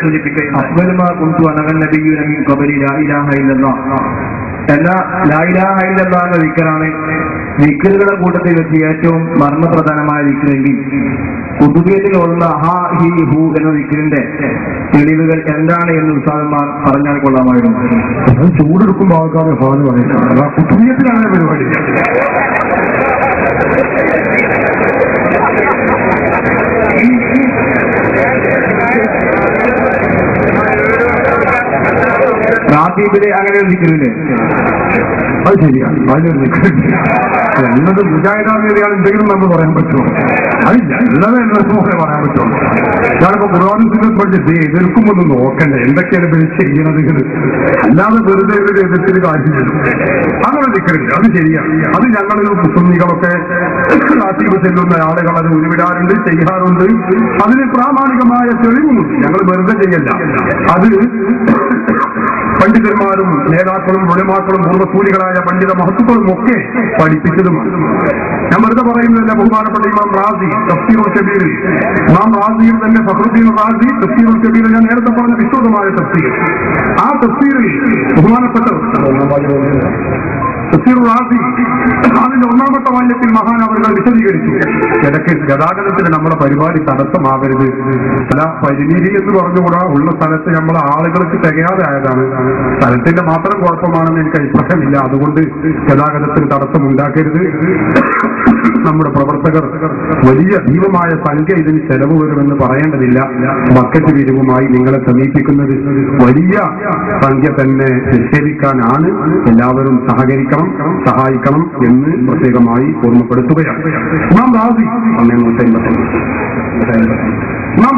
സൂചിപ്പിക്കുകയുണ്ടായി. എന്ന ലാ ഇലാഹ ഇല്ലല്ലാഹ് എന്ന ദിക്റാണ് ദിക്റുകളുടെ കൂട്ടത്തിൽ വെച്ച് ഏറ്റവും മർമ്മപ്രധാനമായ ദിക്റെങ്കിൽ കുതുബിയത്തിലുള്ള ഹാ ഹി ഹു എന്ന ദിക്റിന്റെ തെളിവുകൾ എന്താണ് എന്ന് ഉസ്താദന്മാർ പറഞ്ഞാൽ കൊള്ളാമായിരുന്നു. ചൂടെടുക്കുമ്പോൾ ആൾക്കാരെ ഹാന്ന് പറയുന്നത് കുതുബിയത്തിലാണ് പരിപാടി. റാത്തീബില് അങ്ങനെ ഒരു ദിക്റില്ലേ? അത് ശരിയാണ്, അതിനൊരു ദിക്റുണ്ട്. എന്നത് മുജാഹിദാണ് എന്തെങ്കിലും നമുക്ക് പറയാൻ പറ്റുമോ? അതില്ല, ഉള്ളത് എന്നതുപോലെ പറയാൻ പറ്റുമോ? ഞാനിപ്പോ ഖുർആനിൽ പഠിച്ചിട്ട് എതിർക്കുമ്പോൾ നോക്കണ്ടേ എന്തൊക്കെയാണ് ഇവർ ചെയ്യണത്, അല്ലാതെ വെറുതെ ഇവര് എതിർത്തിന് കാര്യമില്ല. അങ്ങനെ ദിക്റുണ്ട്, അത് ശരിയാണ്. അത് ഞങ്ങളിൽ മുസ്ലിങ്ങളൊക്കെ റാത്തീബ് ചെല്ലുന്ന ആളുകൾ അത് ഉരുവിടാറുണ്ട്, ചെയ്യാറുണ്ട്. അതിന് പ്രാമാണികമായ തെളിവുമുണ്ട്. ഞങ്ങൾ വെറുതെ ചെയ്യല്ല. അത് പണ്ഡിതന്മാരും നേതാക്കളും ഉലമാക്കളും പൂർവ്വസൂരികളായ പണ്ഡിത മഹത്തുക്കളും ഒക്കെ പഠിപ്പിച്ചതുമാണ്. ഞാൻ വെറുതെ പറയുന്നതല്ല. ബഹുമാനപ്പെട്ട ഇമാം റാസി തഫ്സീറുൽ കബീർ, ഇമാം റാസിയിൽ തന്നെ ഫഖ്റുദ്ദീൻ റാസി തഫ്സീറുൽ കബീർ, ഞാൻ നേരത്തെ പറഞ്ഞ വിശദമായ തഫ്സീർ, ആ തഫ്സീറിൽ ബഹുമാനപ്പെട്ട അതിന്റെ ഒന്നാമത്തെ വാല്യത്തിൽ മഹാൻ അവர்கள் വിശദീകരിച്ചു. ഇടയ്ക്ക് ഗതാഗതത്തിന് നമ്മുടെ പരിപാടി തടസ്സമാകരുത്. ചില പരിമിതി എന്ന് പറഞ്ഞുകൂടാ, ഉള്ള സ്ഥലത്ത് നമ്മളെ ആളുകൾക്ക് തികയാതെ ആയതാണ്. സ്ഥലത്തിന്റെ മാത്രം കുഴപ്പമാണെന്ന് എനിക്ക് അഭിപ്രായമില്ല. അതുകൊണ്ട് ഗതാഗതത്തിന് തടസ്സം ഉണ്ടാക്കരുത്. നമ്മുടെ പ്രവർത്തകർ വലിയ ഭീമമായ സംഖ്യ ഇതിന് ചെലവ് വരുമെന്ന് പറയേണ്ടതില്ല. ബക്കറ്റ് പിരിവുമായി നിങ്ങളെ സമീപിക്കുന്നത് വലിയ സംഖ്യ തന്നെ നിക്ഷേപിക്കാനാണ്. എല്ലാവരും സഹായിക്കണം എന്ന് പ്രത്യേകമായി ഓർമ്മപ്പെടുത്തുകയാണ്. ഇമാം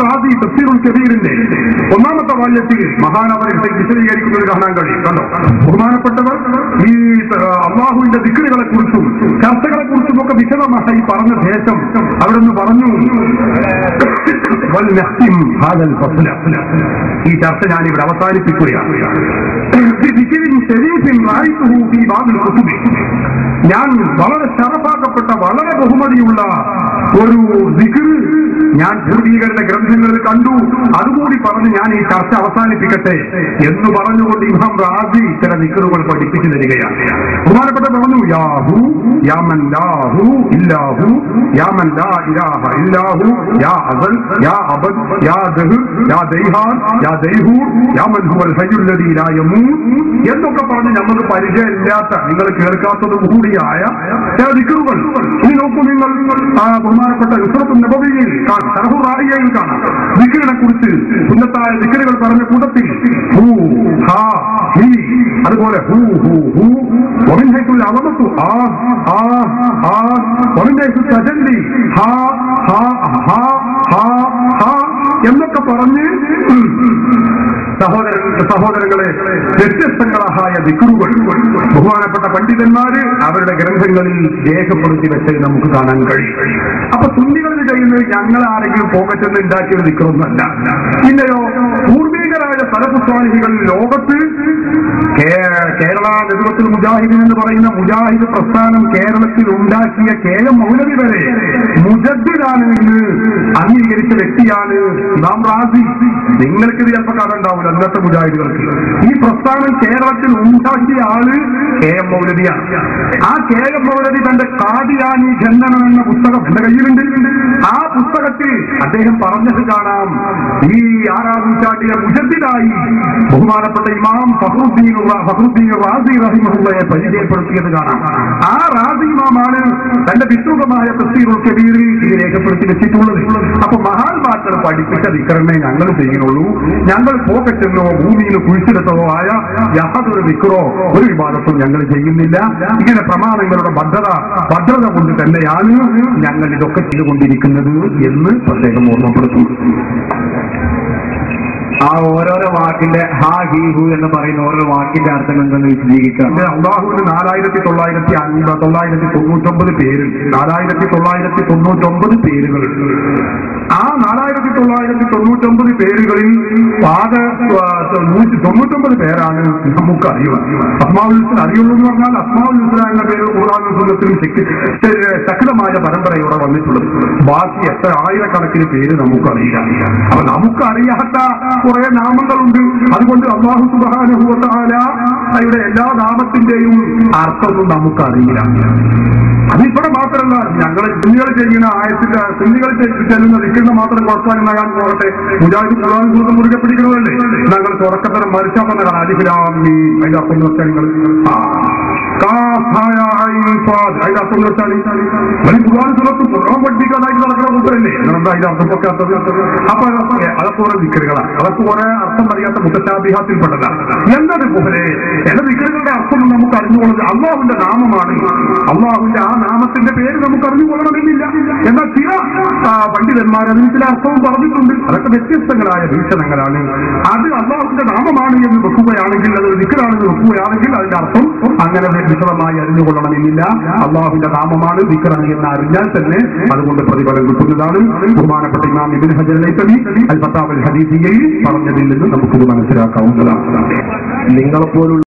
റാസി തഫ്സീറുൽ കബീറിന്റെ ഒന്നാമത്തെ വാല്യത്തിൽ മഹാനവർ വിശദീകരിക്കുന്നത് കാണാൻ കഴിയും. കണ്ടോ, ബഹുമാനപ്പെട്ടവർ ഈ അള്ളാഹുവിന്റെ ദിക്റുകളെ കുറിച്ചും ചർച്ചകളെ കുറിച്ചും ഒക്കെ വിശദമായി പറഞ്ഞ ശേഷം അവിടെ നിന്ന് പറഞ്ഞു, ഈ ചർച്ച ഞാനിവിടെ അവസാനിപ്പിക്കുകയാണ്. ഞാൻ വളരെ ശറഫാക്കപ്പെട്ട വളരെ ബഹുമതിയുള്ള ഒരു ദിക്ർ ഞാൻ പൂർവീകരുടെ ഗ്രന്ഥങ്ങളിൽ കണ്ടു. അതുകൂടി പറഞ്ഞ് ഞാൻ ഈ ചർച്ച അവസാനിപ്പിക്കട്ടെ എന്ന് പറഞ്ഞുകൊണ്ട് ഇമാം റാസി ചില ദിക്റുകൾ പഠിപ്പിച്ചു തരികയാണ്. ബഹുമാനപ്പെട്ട പറഞ്ഞു, യാഹു യാമൻ ലാഹു ഇല്ലാഹു യാമൻ ലാ ഇലാഹ ഇല്ലാഹു യാ അസൽ യാ അബദ് യാ ദഹർ യാ ദൈഹാൻ യാ ദൈഹൂർ യാമൻ ഹുവൽ ഹയ്യുൽ ലദീ ലാ യമൂത് എന്നൊക്കെ പറഞ്ഞ് നമുക്ക് പരിചയമില്ലാത്ത, നിങ്ങൾ കേൾക്കാത്തത് കൂടിയായ ചില ദിക്റുകൾ. ഇനി നോക്കൂ, നിങ്ങൾ ബഹുമാനപ്പെട്ട നുസ്റത്തുൻ നബവിയിൽ റായിയയിൽ കാണാം ദിക്റിനെ കുറിച്ച് സുന്നത്തായ ദിക്റുകൾ പറഞ്ഞ കൂട്ടത്തിൽ ഹൂ ഹാ ഹി, അതുപോലെ ഹൂ ഹൂ ഹൂ, വമിൻ ഹൈസുൽ അളമത്തു ആ ആ ആ, വമിൻ ഹൈസുൽ തജല്ലി ഹാ ഹാ ഹാ ഹാ ഹാ എന്നൊക്കെ പറഞ്ഞ് സഹോദരങ്ങളെ വ്യത്യസ്തങ്ങളായ ദിക്റുകൾ ബഹുമാനപ്പെട്ട പണ്ഡിതന്മാര് അവരുടെ ഗ്രന്ഥങ്ങളിൽ രേഖപ്പെടുത്തി വെച്ചത് നമുക്ക് കാണാൻ കഴിയും. അപ്പൊ സുന്നികളിൽ കഴിയുന്നത് ഞങ്ങൾ ആരെങ്കിലും പോകറ്റെന്ന് ഉണ്ടാക്കിയ ദിക്റൊന്നല്ല. പിന്നെയോ പൂർവീകരായ സലഫ് സ്വാലിഹികൾ ലോകത്ത് കേരള നേതൃത്വത്തിൽ മുജാഹിദീൻ എന്ന് പറയുന്ന മുജാഹിദ് പ്രസ്ഥാനം കേരളത്തിൽ ഉണ്ടാക്കിയ KM മൗലവി വരെ മുജദ്ദിദാണ് എന്ന് അംഗീകരിച്ച വ്യക്തിയാണ് ഇമാം റാസി. നിങ്ങൾക്കിത് ചിലപ്പോൾ കഥ ഉണ്ടാവില്ല. അന്നത്തെ മുജാഹിദുകൾക്ക് ഈ പ്രസ്ഥാനം കേരളത്തിൽ ഉണ്ടാക്കിയ ആള് KM മൗലവിയാണ്. ആ KM മൗലവി തന്റെ ഖാദിയാനി ജന്മനം എന്ന പുസ്തകം എന്റെ കയ്യിലുണ്ട്. ആ പുസ്തകത്തിൽ അദ്ദേഹം പറഞ്ഞത് കാണാം, ഈ 6-ാം നൂറ്റാണ്ടിലെ മുജദ്ദിദായി ബഹുമാനപ്പെട്ട ഇമാം ഫഖ്റുദ്ദീൻ റാസി റഹിമഹുള്ളയെ പരിചയപ്പെടുത്തിയത് കാണാം. ആ റാസി ഇമാമാണ് തന്റെ വിസ്തൃതമായ തഫ്സീറുൽ കബീറിൽ ഇത് രേഖപ്പെടുത്തി വെച്ചിട്ടുള്ളത്. അപ്പൊ മഹാന്മാക്കൾ പഠിപ്പിച്ച ദിക്റനെ ഞങ്ങൾ ചെയ്യുന്നുള്ളൂ. ഞങ്ങൾ പോക്കറ്റെന്നോ ഭൂമിയിൽ കുഴിച്ചെടുത്തതോ ആയ യാതൊരു ദിക്റോ ഒരു വിവാദത്തും ഞങ്ങൾ ചെയ്യുന്നില്ല. ഇങ്ങനെ പ്രമാണങ്ങളുടെ ഭദ്രത കൊണ്ട് തന്നെയാണ് ഞങ്ങൾ ഇതൊക്കെ ചെയ്തുകൊണ്ടിരിക്കുന്നത് എന്ന് പ്രത്യേകം ഓർമ്മപ്പെടുത്തുന്നു. ആ ഓരോരോ വാക്കിന്റെ ഹാ ഹി ഹു എന്ന് പറയുന്ന ഓരോ വാക്കിന്റെ അർത്ഥം എന്തെന്ന് വിശദീകരിക്കാം. അള്ളാഹുവിന് 4999 പേരുണ്ട്. 4999 പേരുകൾ. ആ 4999 പേരുകളിൽ 199 പേരാണ് നമുക്ക് അറിയുക. അസ്മാഉൽ ഹുസ്ന അറിയുള്ളൂ എന്ന് പറഞ്ഞാൽ അസ്മാഉൽ ഹുസ്ന എന്ന പേര് ഖുർആനും സുന്നത്തിലും ശക്തമായ പരമ്പരയോടെ വന്നിട്ടുള്ളത്. ബാക്കി എത്ര ആയിരക്കണക്കിന് പേര് നമുക്കറിയില്ല. അപ്പൊ നമുക്കറിയാത്ത കുറെ നാമങ്ങളുണ്ട്. അതുകൊണ്ട് അല്ലാഹു സുബ്ഹാനഹു വ തആലയുടെ എല്ലാ നാമത്തിന്റെയും അർത്ഥമൊന്നും നമുക്കറിയില്ല. അതിവിടെ മാത്രമല്ല, ഞങ്ങൾ സുന്നികൾ ചെയ്യുന്ന ആയത്തിന്റെ സുന്നികൾ ചെല്ലുന്ന ദിക്റിന് മാത്രം കുറച്ചാൽ പോകട്ടെ. മുജാഹിദ് ഖുർആൻ സൂറത്ത് മുറുകെ പിടിക്കണമല്ലേ? ഞങ്ങൾ തുടക്കത്തിൽ മരിച്ചാൽ പറഞ്ഞ അലിഫ്ലാമീം അതിന്റെ അർത്ഥം എന്ന് വെച്ചാൽ നിങ്ങൾ അതിന്റെ അർത്ഥം എന്ന് വെച്ചാൽ ഖുർആൻ സൂറത്ത് ഖുർആൻ പഠിപ്പിക്കാനായിട്ട് നടക്കുന്ന കൂട്ടരല്ലേ? നിങ്ങളെന്താ അതിന്റെ അർത്ഥം ഒക്കെ അപ്പൊ അതൊക്കെ കുറെ ദിക്റുകളാണ്. അതൊക്കെ കുറെ അർത്ഥം അറിയാത്ത മുത്തശാബിഹാത്തിൽപ്പെട്ടതാണ്. എന്നതുപോലെ ചില ദിക്റുകളുടെ അർത്ഥം നമുക്ക് അറിഞ്ഞുകൊള്ളുന്നത് അല്ലാഹുവിന്റെ നാമമാണ്. അല്ലാഹുവിന്റെ ആ നാമത്തിന്റെ പേര് നമുക്ക് അറിഞ്ഞുകൊള്ളണമെന്നില്ല. എന്നാൽ ചില പണ്ഡിതന്മാർ അതിന് ചില അർത്ഥവും പറഞ്ഞിട്ടുണ്ട്. അതൊക്കെ വ്യത്യസ്തങ്ങളായ വീക്ഷണങ്ങളാണ്. അത് അല്ലാഹുവിന്റെ നാമമാണ് എന്ന് വെക്കുകയാണെങ്കിൽ, അത് ദിക്റാണെന്ന് വെക്കുകയാണെങ്കിൽ അതിന്റെ അർത്ഥം അങ്ങനെ വിശദമായി അറിഞ്ഞുകൊള്ളണമെന്നില്ല. അല്ലാഹുവിന്റെ നാമമാണ് ദിക്റാണ് എന്ന് അറിഞ്ഞാൽ തന്നെ അതുകൊണ്ട് പ്രതിഫലം കിട്ടുന്നതാണ്. ബഹുമാനപ്പെട്ട ഇമാം ഇബ്നു ഹജർ അൽ-ഹൈതമി അൽ ഫതാവ അൽ ഹദീസിയയിൽ പറഞ്ഞതിൽ നിന്ന് നമുക്കിത് മനസ്സിലാക്കാവുന്നതാണ്. നിങ്ങളെപ്പോലുള്ള